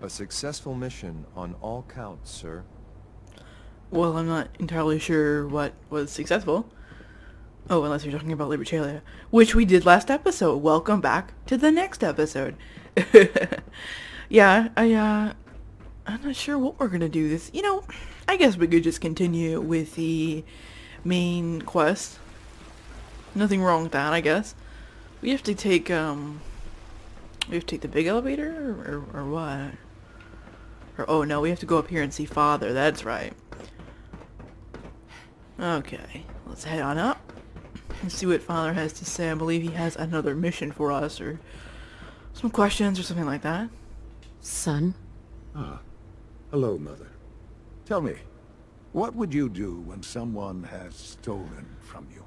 A successful mission on all counts, sir. Well, I'm not entirely sure what was successful. Oh, unless you're talking about Libertalia, which we did last episode. Welcome back to the next episode. Yeah, I'm not sure what we're gonna do this. I guess we could just continue with the main quest. Nothing wrong with that, I guess. We have to take, the big elevator, or what? Or, oh no, we have to go up here and see Father, that's right. Okay, let's head on up and see what Father has to say. I believe he has another mission for us, or some questions, or something like that. Son? Ah, hello, Mother. Tell me, what would you do when someone has stolen from you?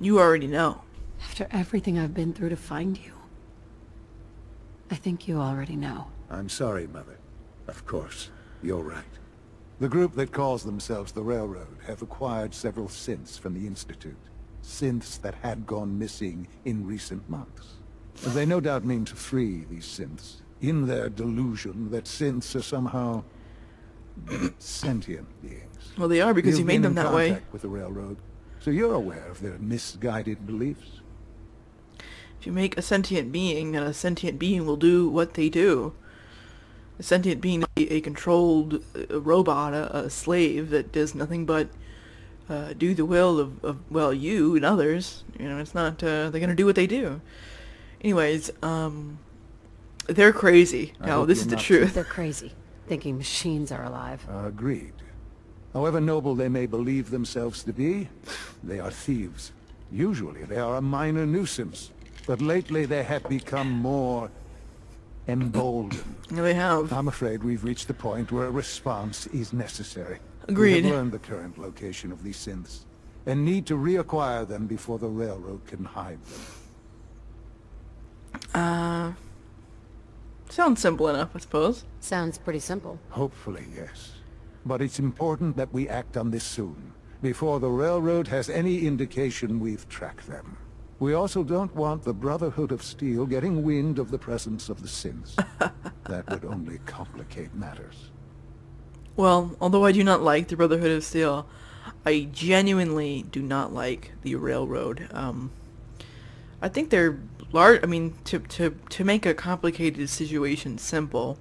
You already know. After everything I've been through to find you, I think you already know. I'm sorry, Mother. Of course, you're right. The group that calls themselves the Railroad have acquired several synths from the Institute. Synths that had gone missing in recent months. They no doubt mean to free these synths, in their delusion that synths are somehow sentient beings. Well, they are, because you made them that way. You've been in contact with the Railroad, so you're aware of their misguided beliefs. If you make a sentient being, then a sentient being will do what they do. A sentient being is a controlled robot, a slave that does nothing but do the will of, well, you and others. It's not, they're gonna do what they do. Anyways, they're crazy. No, this is the truth. They're crazy, thinking machines are alive. Agreed. However noble they may believe themselves to be, they are thieves. Usually they are a minor nuisance, but lately they have become more emboldened. Yeah, they have. I'm afraid we've reached the point where a response is necessary. Agreed. We have learned the current location of these synths, and need to reacquire them before the Railroad can hide them. Sounds simple enough, I suppose. Sounds pretty simple. Hopefully, yes. But it's important that we act on this soon, before the Railroad has any indication we've tracked them. We also don't want the Brotherhood of Steel getting wind of the presence of the synths. That would only complicate matters. Well, although I do not like the Brotherhood of Steel, I genuinely do not like the Railroad. I think they're large. I mean, to make a complicated situation simple,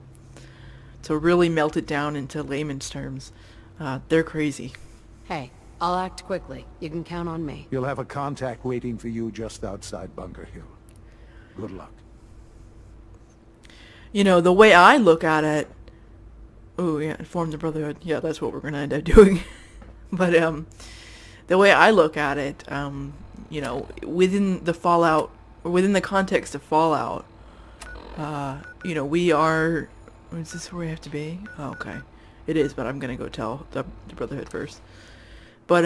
to really melt it down into layman's terms, they're crazy. Hey, I'll act quickly. You can count on me. You'll have a contact waiting for you just outside Bunker Hill. Good luck. The way I look at it... Oh, yeah, form the Brotherhood. Yeah, that's what we're gonna end up doing. But, the way I look at it, within the Fallout, or within the context of Fallout, we are... Is this where we have to be? Oh, okay. It is, but I'm gonna go tell the Brotherhood first. But,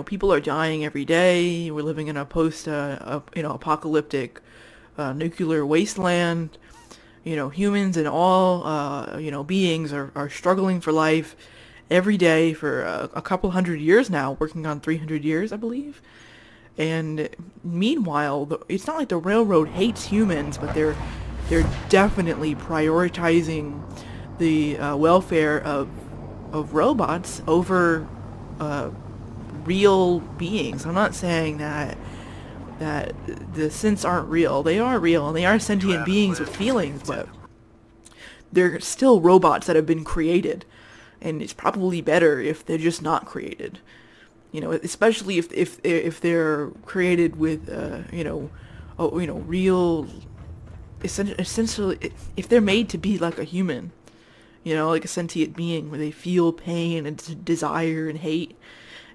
people are dying every day. We're living in a apocalyptic, nuclear wasteland. Humans and all, beings are struggling for life every day for a couple hundred years now, working on 300 years, I believe. And meanwhile, it's not like the Railroad hates humans, but they're definitely prioritizing the welfare of robots over real beings. I'm not saying that the synths aren't real. They are real, and they are sentient beings with feelings, but they're still robots that have been created, and it's probably better if they're just not created. Especially if they're created with real, essentially, if they're made to be like a human, like a sentient being where they feel pain and desire and hate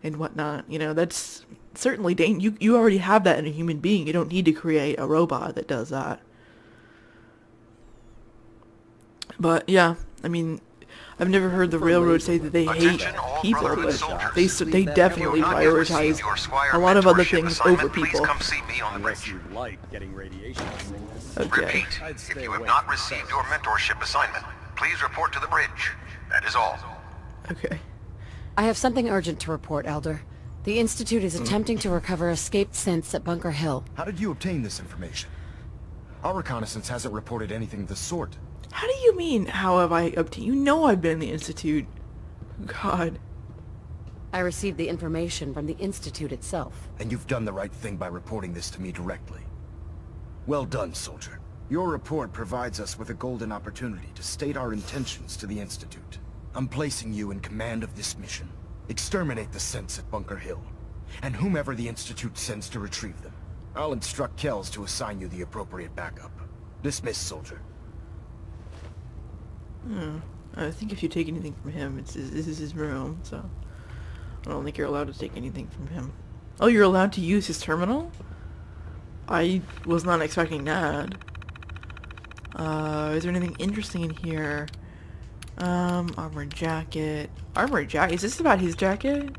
and whatnot. That's certainly you already have that in a human being. You don't need to create a robot that does that. But yeah, I mean, I've never heard the Railroad say that they hate people, but they definitely prioritize a lot of other things over people. Unless you like getting radiation sickness. Okay. Repeat, if you have not received your mentorship assignment, please report to the bridge. That is all. Okay. I have something urgent to report, Elder. The Institute is attempting to recover escaped synths at Bunker Hill. How did you obtain this information? Our reconnaissance hasn't reported anything of the sort. How do you mean, how have I obtained? You know I've been in the Institute. God. I received the information from the Institute itself. And you've done the right thing by reporting this to me directly. Well done, soldier. Your report provides us with a golden opportunity to state our intentions to the Institute. I'm placing you in command of this mission. Exterminate the synths at Bunker Hill, and whomever the Institute sends to retrieve them. I'll instruct Kells to assign you the appropriate backup. Dismissed, soldier. I think if you take anything from him, this is his room, so... I don't think you're allowed to take anything from him. Oh, you're allowed to use his terminal? I was not expecting that. Is there anything interesting in here? Armored jacket. Armored jacket? Is this about his jacket?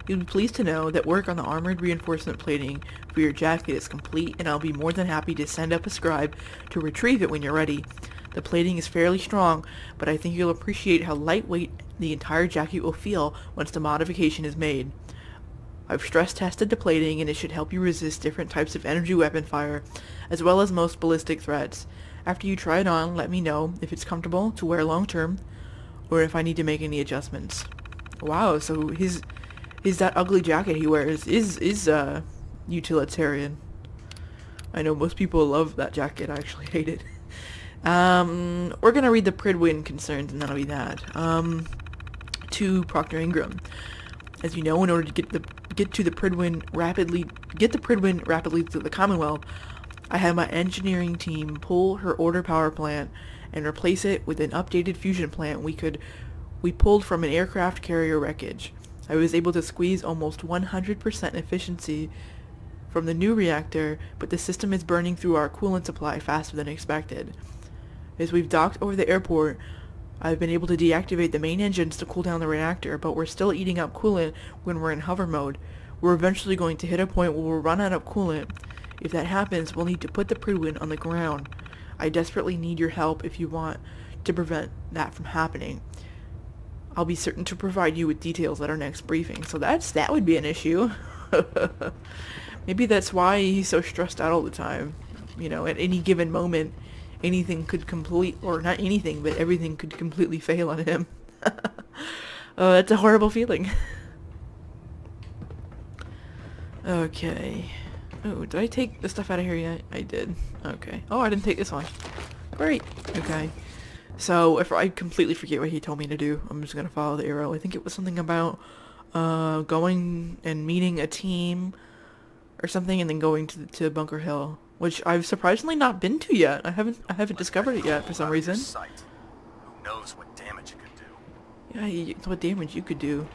You'll be pleased to know that work on the armored reinforcement plating for your jacket is complete, and I'll be more than happy to send up a scribe to retrieve it when you're ready. The plating is fairly strong, but I think you'll appreciate how lightweight the entire jacket will feel once the modification is made. I've stress tested the plating, and it should help you resist different types of energy weapon fire, as well as most ballistic threats. After you try it on, let me know if it's comfortable to wear long term, or if I need to make any adjustments. Wow, so that ugly jacket he wears is utilitarian. I know most people love that jacket. I actually hate it. We're gonna read the Pridwin concerns, and that'll be that. To Proctor Ingram. As you know, in order to get the Pridwin rapidly to the Commonwealth, I had my engineering team pull her order power plant and replace it with an updated fusion plant we pulled from an aircraft carrier wreckage. I was able to squeeze almost 100% efficiency from the new reactor, but the system is burning through our coolant supply faster than expected. As we've docked over the airport, I've been able to deactivate the main engines to cool down the reactor, but we're still eating up coolant when we're in hover mode. We're eventually going to hit a point where we'll run out of coolant. If that happens, we'll need to put the Pridwin on the ground. I desperately need your help if you want to prevent that from happening. I'll be certain to provide you with details at our next briefing. So that would be an issue. Maybe that's why he's so stressed out all the time. You know, at any given moment, anything could or not anything, but everything could completely fail on him. That's a horrible feeling. Okay. Oh, did I take the stuff out of here yet? I did. Okay. Oh, I didn't take this one. Great. Okay. So, if I completely forget what he told me to do, I'm just gonna follow the arrow. I think it was something about going and meeting a team or something, and then going to Bunker Hill, which I've surprisingly not been to yet. I haven't discovered it yet for some reason. Sight. Who knows what damage it could do? Yeah, what damage you could do.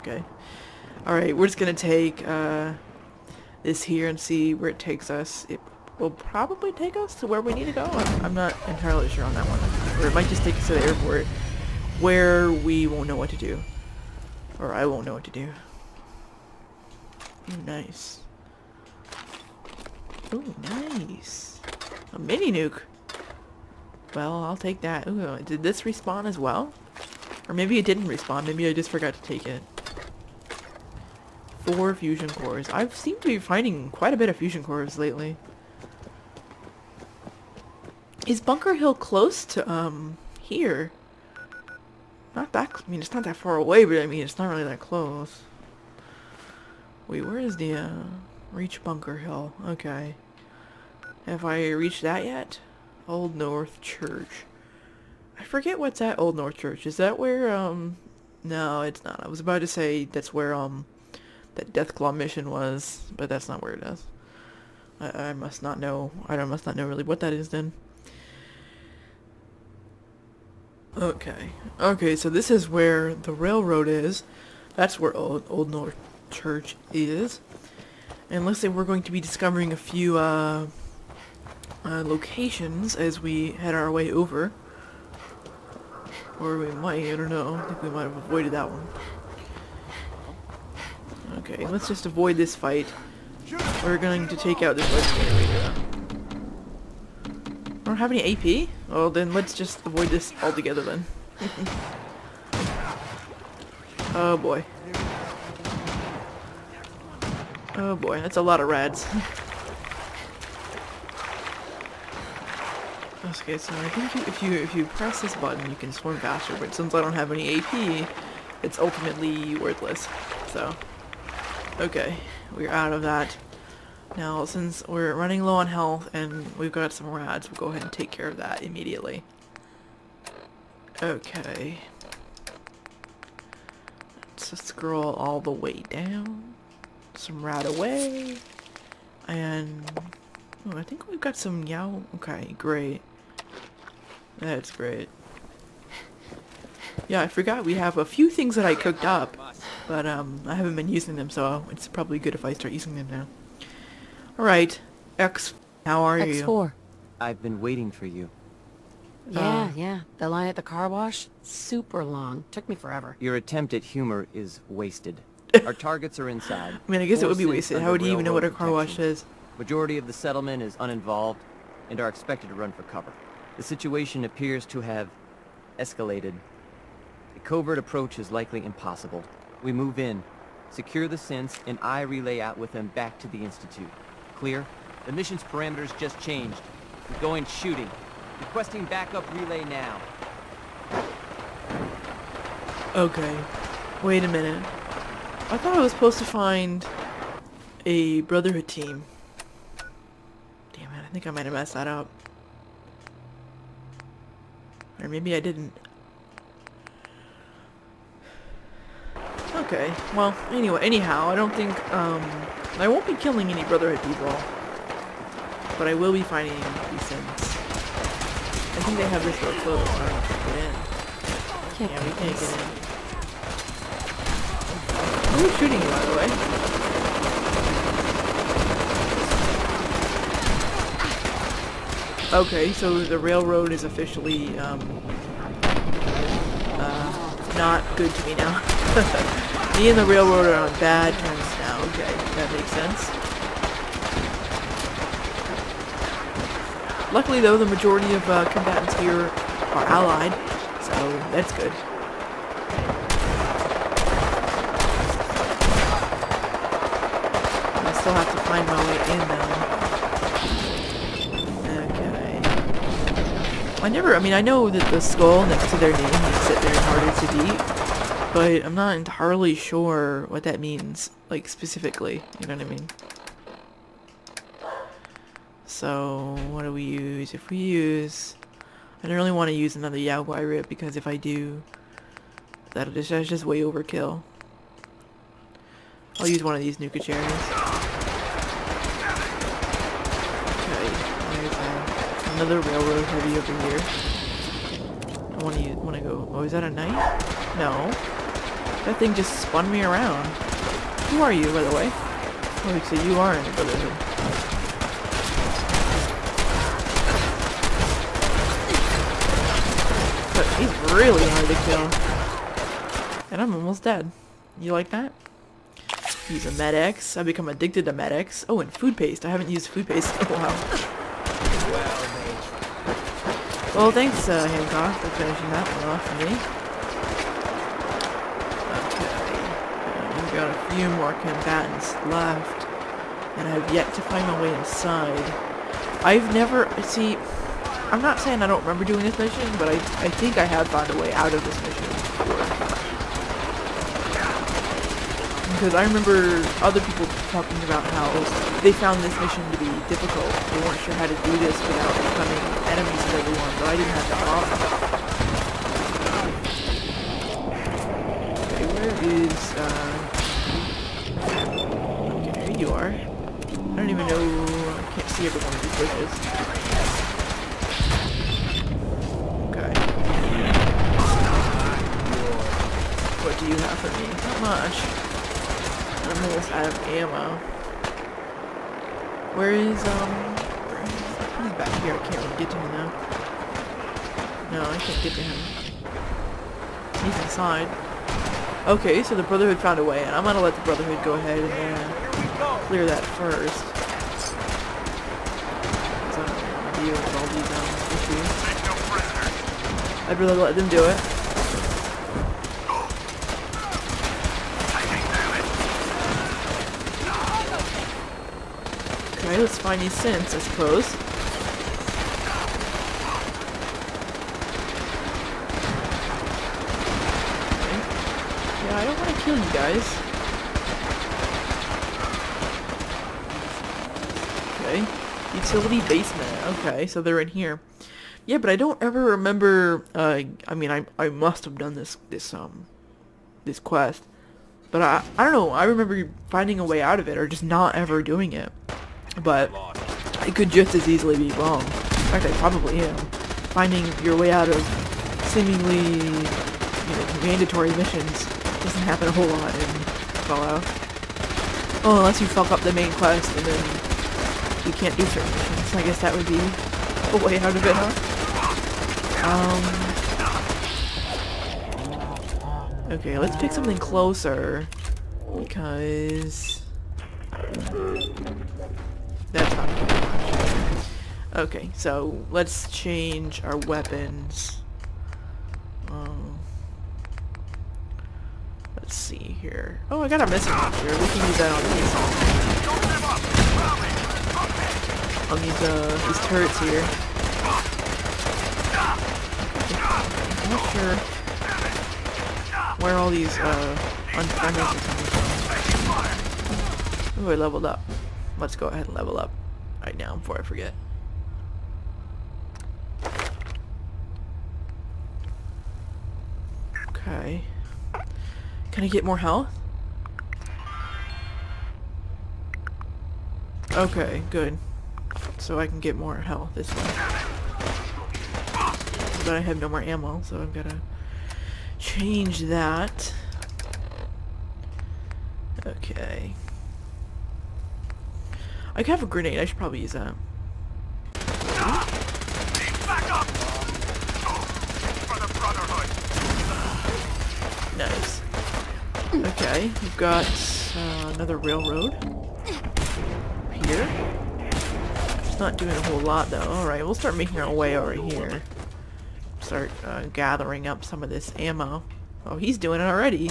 Okay. Alright, we're just gonna take this here and see where it takes us. It will probably take us to where we need to go. I'm not entirely sure on that one. Or it might just take us to the airport where we won't know what to do. Or I won't know what to do. Ooh, nice. Ooh, nice. A mini nuke. Well, I'll take that. Ooh, did this respawn as well? Or maybe it didn't respawn. Maybe I just forgot to take it. 4 fusion cores. I've seemed to be finding quite a bit of fusion cores lately. Is Bunker Hill close to, here? Not that, I mean, it's not that far away, but I mean, it's not really that close. Wait, where is the, reach Bunker Hill? Okay. Have I reached that yet? Old North Church. I forget what's at Old North Church. Is that where, no, it's not. I was about to say that's where, that Deathclaw mission was, but that's not where it is. I must not know. I must not know really what that is then. Okay. Okay, so this is where the railroad is. That's where Old North Church is. And looks like we're going to be discovering a few locations as we head our way over. Or we might, I don't know. I think we might have avoided that one. Okay, let's just avoid this fight. We're going to take out this legendary. I don't have any AP? Well, then let's just avoid this altogether then. Oh boy. Oh boy, that's a lot of rads. Okay, so I think if you press this button, you can swim faster. But since I don't have any AP, it's ultimately worthless. So, okay, we're out of that. Now, since we're running low on health and we've got some rads, we'll go ahead and take care of that immediately. Okay. Let's just scroll all the way down. Some rad away. And... oh, I think we've got some Yao... okay, great. That's great. Yeah, I forgot we have a few things that I cooked up. But, I haven't been using them, so it's probably good if I start using them now. Alright. X, how are you? X4. I've been waiting for you. Yeah. The line at the car wash? Super long. Took me forever. Your attempt at humor is wasted. Our targets are inside. I mean, I guess it would be 4 wasted. cents How would you under even know what a railroad car wash protection. is? Majority of the settlement is uninvolved and are expected to run for cover. The situation appears to have escalated. A covert approach is likely impossible. We move in, secure the synths, and I relay out with them back to the Institute. Clear? The mission's parameters just changed. We're going shooting. Requesting backup relay now. Okay. Wait a minute. I thought I was supposed to find a Brotherhood team. Damn it, I think I might have messed that up. Or maybe I didn't. Okay, well, anyhow, I don't think, I won't be killing any Brotherhood people. But I will be finding these things. I think they have this door closed, so I don't get in. Yeah, we can't get in. Who's shooting you, by the way? Okay, so the railroad is officially, not good to me now. Me and the railroad are on bad terms now. Okay, that makes sense. Luckily, though, the majority of combatants here are allied, so that's good. I still have to find my way in, though. Okay. I know that the skull next to their name makes it very harder to beat, but I'm not entirely sure what that means, like, specifically, you know what I mean? So, what do we use? If we use... I don't really want to use another Yao Guai Rip, because if I do, that's just way overkill. I'll use one of these Nuka Cherries. Okay, there's another railroad heavy over here. I want to go... oh, is that a knife? No. That thing just spun me around. Who are you, by the way? Oh, so you are in the Brotherhood. But he's really hard to kill. And I'm almost dead. You like that? Use a Med-X. I've become addicted to Med-X. Oh, and food paste. I haven't used food paste in a while. Well, thanks, Hancock, for finishing that one off for me. We've got a few more combatants left, and I've yet to find my way inside. I've never... see, I'm not saying I don't remember doing this mission, but I think I have found a way out of this mission before. Because I remember other people talking about how they found this mission to be difficult. They weren't sure how to do this without becoming enemies of everyone, but I didn't have that problem. Okay, where is, okay, here you are. I don't even know, I can't see every one of these bushes. Okay. What do you have for me? Not much. I'm almost out of ammo. Where is, he's back here. I can't really get to him now. No, I can't get to him. He's inside. Okay, so the Brotherhood found a way, and I'm gonna let the Brotherhood go ahead and clear that first. Because I don't really want to deal with all these issues. I'd rather let them do it. Okay, let's find these synths, I suppose. I don't want to kill you guys. Okay. Utility basement. Okay, so they're in here. Yeah, but I don't ever remember, I mean, I must have done this quest. But I don't know, I remember finding a way out of it, or just not ever doing it. But I could just as easily be wrong. In fact, I probably am. Finding your way out of seemingly, you know, mandatory missions doesn't happen a whole lot in Fallout. Oh, unless you fuck up the main quest and then you can't do certain missions. I guess that would be a way out of it, huh? Okay, let's pick something closer, because that's not good. Okay, so let's change our weapons. Let's see here. Oh, I got a missile launcher. We can use that on these turrets here. I'm not sure where all these unfriendlies are coming from. Ooh, I leveled up. Let's go ahead and level up right now before I forget. Okay. Can I get more health? Okay, good. So I can get more health this way. But I have no more ammo, so I've got to change that. Okay. I have a grenade. I should probably use that. Nice. Okay, we've got another railroad here. It's not doing a whole lot though. Alright, we'll start making our way over here. Start gathering up some of this ammo. Oh, he's doing it already.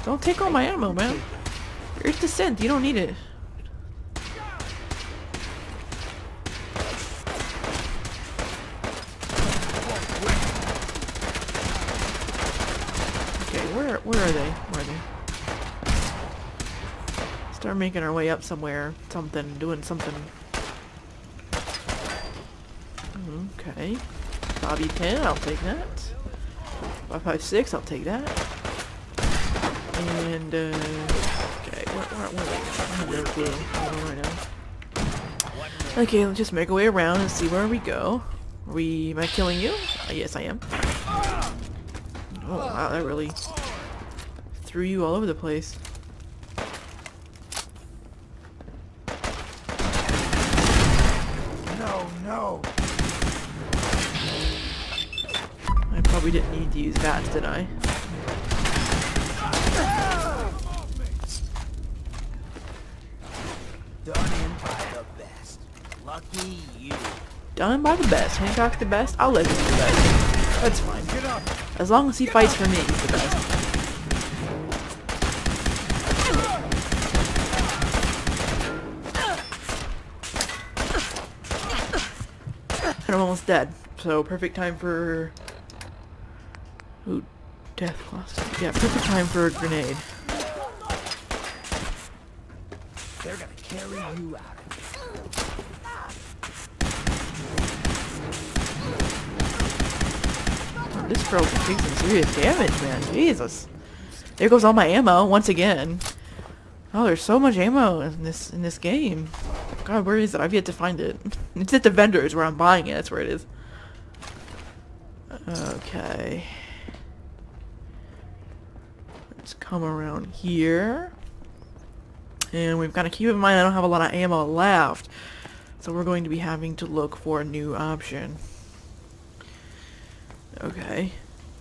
Don't take all my ammo, man. Here's the synth. You don't need it. Okay, where are they? Where are they? Start making our way up somewhere. Doing something. Okay. Bobby pin, I'll take that. 556, I'll take that. And, okay, where are they? I have no clue. I don't know right now. Okay, let's just make our way around and see where we go. Am I killing you? Yes, I am. Oh, wow, that really threw you all over the place. No. I probably didn't need to use VATS, did I? Done by the best. Lucky you. Done by the best. Hancock's the best. I'll let him be the best. That's fine. As long as he fights for me, he's the best. And I'm almost dead. So perfect time for... Ooh, death cluster. Yeah, perfect time for a grenade. They're gonna carry you out. This girl can take some serious damage, man. Jesus. There goes all my ammo once again. Oh, there's so much ammo in this game. God, where is it? I've yet to find it. It's at the vendors where I'm buying it. That's where it is. Okay. Let's come around here. And we've got to keep in mind I don't have a lot of ammo left. So we're going to be having to look for a new option. Okay.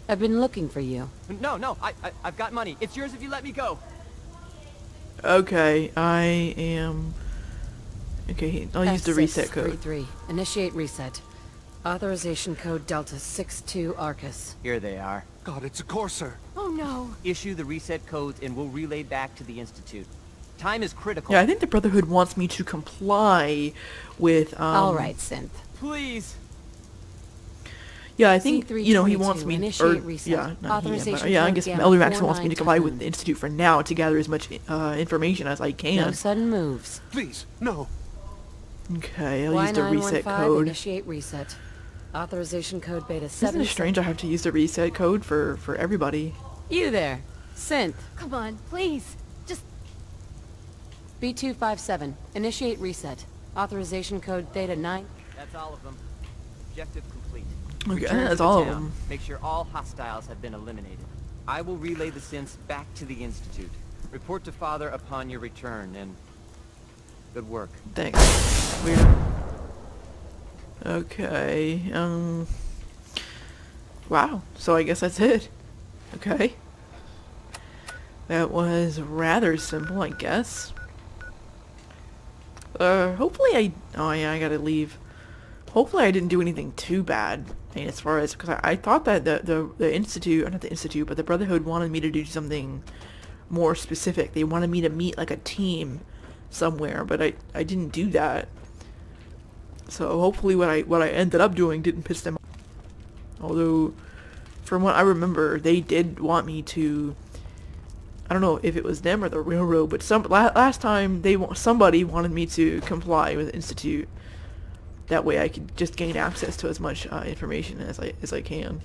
I've been looking for you. No, I've got money. It's yours if you let me go. Okay, I am... Okay, I'll use the reset code. 33. Initiate reset. Authorization code Delta 62 Arcus. Here they are. God, it's a courser. Oh no. Issue the reset codes and we'll relay back to the Institute. Time is critical. Yeah, I think the Brotherhood wants me to comply with, All right, Synth. Please. Yeah, I think, you know, he C322, wants me, or, initiate reset. yeah, not he, but, Authorization yeah, I code guess gamma Elder Maxon wants me to comply with 4910. the Institute for now to gather as much information as I can. No sudden moves. Please, no. Okay, I'll use the reset Y915, code. initiate reset. Authorization code beta Isn't 7. it strange I have to use the reset code for everybody? You there. Synth. Come on, please. Just... B257, initiate reset. Authorization code theta 9. That's all of them. Objective complete. Okay, Return to that's the all of town. them. Make sure all hostiles have been eliminated. I will relay the synths back to the Institute. Report to Father upon your return, and good work. Thanks. Weird. Okay, wow, so I guess that's it. Okay. That was rather simple, I guess. Hopefully oh yeah, I gotta leave. Hopefully I didn't do anything too bad. I mean, as far as, because I thought that the Institute, or not the Institute, but the Brotherhood wanted me to do something more specific. They wanted me to meet like a team somewhere, but I didn't do that. So hopefully what I ended up doing didn't piss them off. Although, from what I remember, they did want me to, I don't know if it was them or the railroad, but last time somebody wanted me to comply with the Institute. That way I could just gain access to as much information as I can.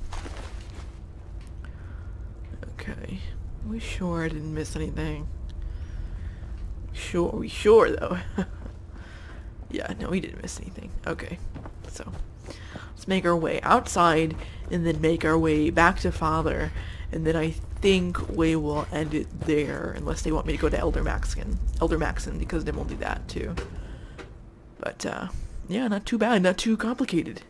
Okay. Are we sure I didn't miss anything? Are we sure though? Yeah, no, we didn't miss anything. Okay. So, let's make our way outside and then make our way back to Father. And then I think we will end it there, unless they want me to go to Elder Maxon, because then we'll do that too. But, yeah, not too bad, not too complicated.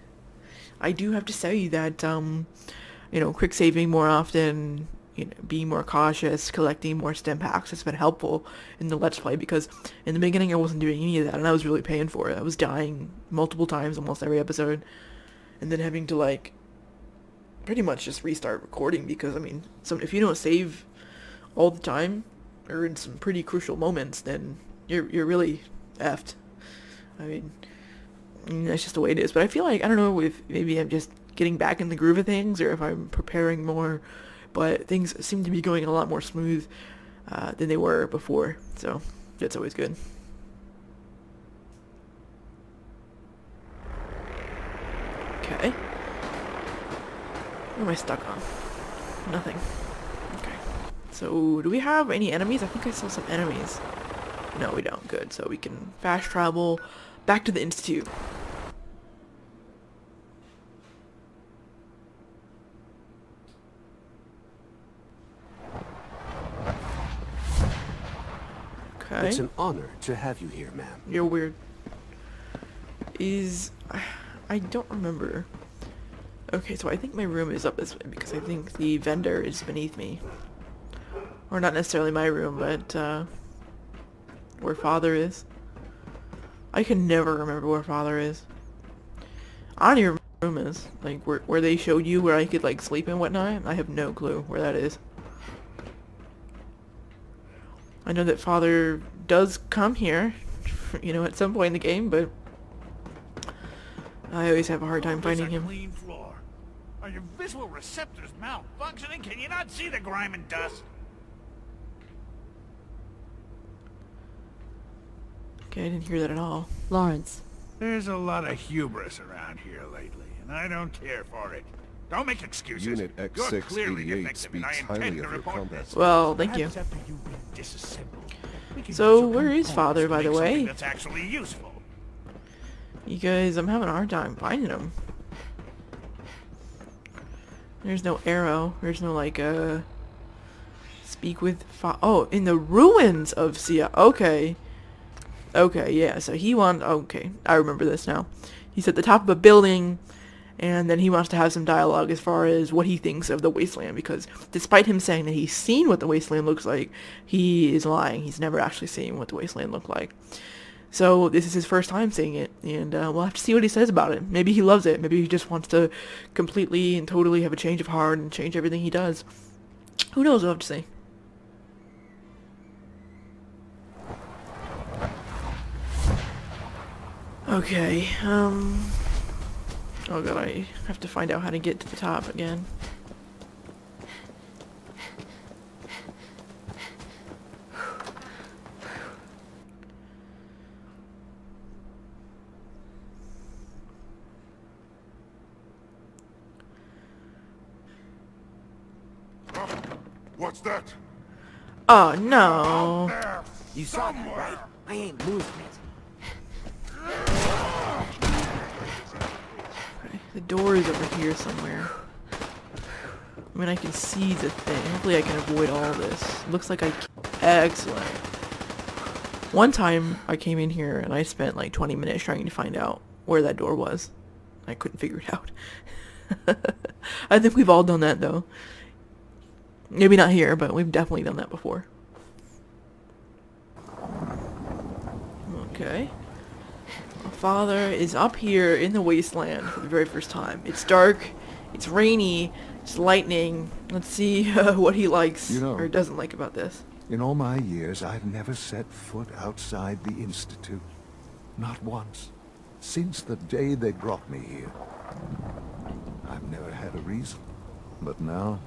I do have to say that, you know, quick saving more often, you know, being more cautious, collecting more stim packs has been helpful in the Let's Play, because in the beginning I wasn't doing any of that, and I was really paying for it. I was dying multiple times almost every episode, and then having to, like, pretty much just restart recording, because, I mean, if you don't save all the time, or in some pretty crucial moments, then you're really effed. I mean, that's just the way it is. But I feel like, I don't know if maybe I'm just getting back in the groove of things, or if I'm preparing more, but things seem to be going a lot more smooth than they were before, so that's always good. Okay. What am I stuck on? Nothing. Okay. So, do we have any enemies? I think I saw some enemies. No, we don't. Good. So we can fast travel back to the Institute. Okay. It's an honor to have you here, ma'am. You're weird. I don't remember. Okay, so I think my room is up this way, because I think the vendor is beneath me. Or not necessarily my room, but, where Father is. I can never remember where Father is. I don't even remember where my room is. Like, where they showed you where I could, like, sleep and whatnot. I have no clue where that is. I know that Father does come here, you know, at some point in the game, but I always have a hard time finding him. Clean floor. Are your visual receptors malfunctioning? Can you not see the grime and dust? Okay, I didn't hear that at all. Lawrence. There's a lot of hubris around here lately, and I don't care for it. Don't make excuses. Unit You're clearly X688 defective, and I speaks intend highly to of your report combat this. Well, thank you. Perhaps after you've been disassembled, we can So, use your where is Father, by the components to make way? something that's actually useful. You guys, I'm having a hard time finding him. There's no arrow. There's no, like, speak with oh, in the ruins of Sia. Okay. Okay, yeah, so he wants... Okay, I remember this now. He's at the top of a building, and then he wants to have some dialogue as far as what he thinks of the wasteland, because despite him saying that he's seen what the wasteland looks like, he is lying. He's never actually seen what the wasteland looked like. So this is his first time seeing it, and we'll have to see what he says about it. Maybe he loves it. Maybe he just wants to completely and totally have a change of heart and change everything he does. Who knows? We'll have to see. Okay, Oh god, I have to find out how to get to the top again. What's that? Oh no. You saw that, right? I ain't moving it. Okay, the door is over here somewhere. I mean, I can see the thing. Hopefully I can avoid all this. Looks like I... Excellent. One time I came in here and I spent like 20 minutes trying to find out where that door was. I couldn't figure it out. I think we've all done that though. Maybe not here, but we've definitely done that before. Okay. My father is up here in the wasteland for the very first time. It's dark, it's rainy, it's lightning. Let's see what he likes or doesn't like about this. In all my years, I've never set foot outside the Institute. Not once. Since the day they brought me here. I've never had a reason. But now,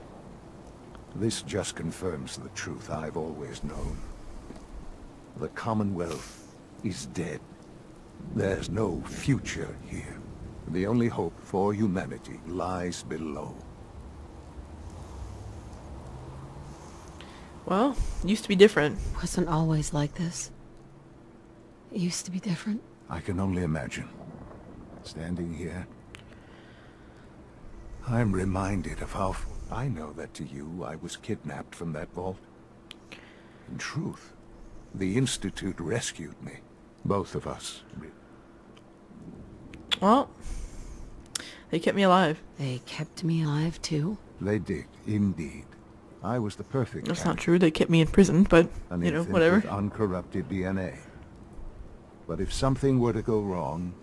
this just confirms the truth I've always known. The Commonwealth is dead. There's no future here. The only hope for humanity lies below. Well, it used to be different. Wasn't always like this. It used to be different. I can only imagine. Standing here, I'm reminded of how... I know that to you, I was kidnapped from that vault. In truth, the Institute rescued me. Both of us. Well, they kept me alive. They kept me alive too? They did, indeed. I was the perfect That's not true. They kept me in prison, but, you know, whatever. With uncorrupted DNA. But if something were to go wrong,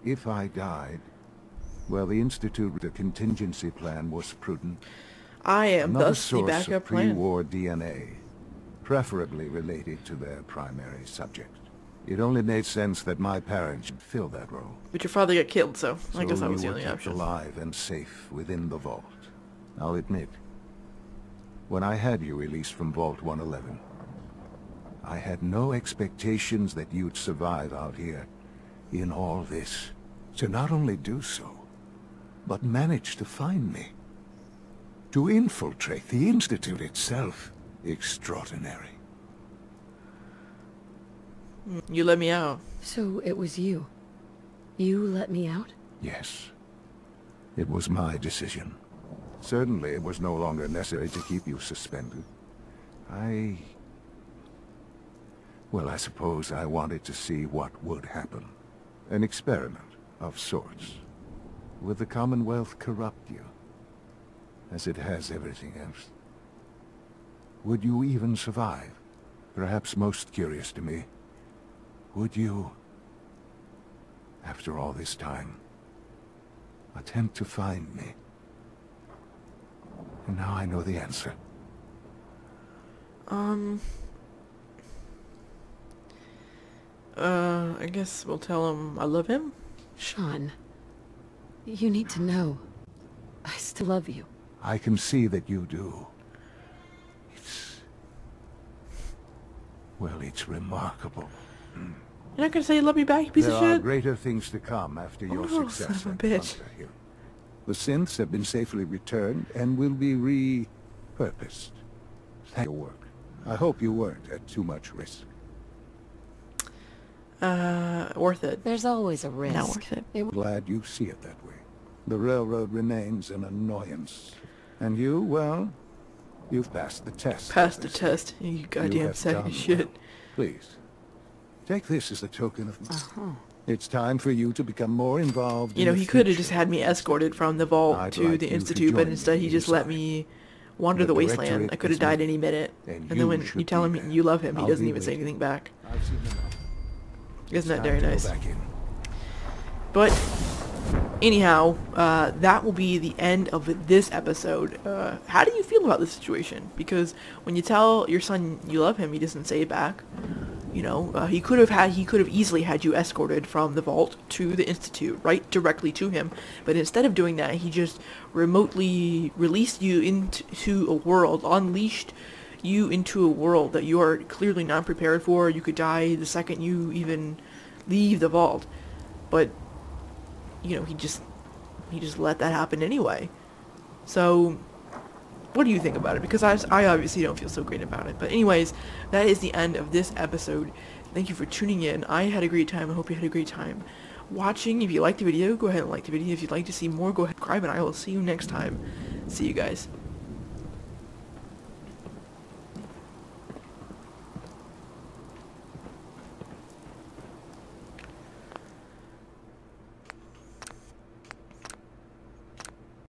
if I died, well, the Institute, the contingency plan was prudent. I am Another thus the source backup of plan. pre-war DNA, preferably related to their primary subject. It only made sense that my parents should fill that role. But your father got killed, so I guess that was the you were only kept option. alive and safe within the vault. I'll admit, when I had you released from Vault 111, I had no expectations that you'd survive out here in all this. To not only do so, but manage to find me. To infiltrate the Institute itself. Extraordinary. You let me out. So it was you. You let me out? Yes. It was my decision. Certainly it was no longer necessary to keep you suspended. Well, I suppose I wanted to see what would happen. An experiment of sorts. Would the Commonwealth corrupt you? As it has everything else? Would you even survive? Perhaps most curious to me, would you, after all this time, attempt to find me? And now I know the answer. I guess we'll tell him I love him. Sean, you need to know. I still love you. I can see that you do. Well, it's remarkable. You're not gonna say you love me back, you piece of shit? There are greater things to come after your son success of a at bitch. Hunter Hill. The synths have been safely returned and will be repurposed. Thank you for your work. I hope you weren't at too much risk. Worth it. There's always a risk. Not worth it. Glad you see it that way. The railroad remains an annoyance. And you, well, you've passed the test. Passed the test, you goddamn sack of shit. Well. Please, take this as a token of... It's time for you to become more involved. You know, he could have just had me escorted from the vault to the Institute, but instead he just let me wander the wasteland. I could have died any minute. And then when you tell him you love him, he doesn't even say anything back. Isn't that very nice? But anyhow, that will be the end of this episode. How do you feel about this situation? Because when you tell your son you love him, he doesn't say it back. You know, he could have easily had you escorted from the vault to the Institute, right directly to him. But instead of doing that, he just remotely released you into a world, unleashed you into a world that you are clearly not prepared for. You could die the second you even leave the vault. But, you know, he just let that happen anyway. So, what do you think about it? Because I obviously don't feel so great about it. But anyways, that is the end of this episode. Thank you for tuning in. I had a great time. I hope you had a great time watching. If you liked the video, go ahead and like the video. If you'd like to see more, go ahead and subscribe, and I will see you next time. See you guys.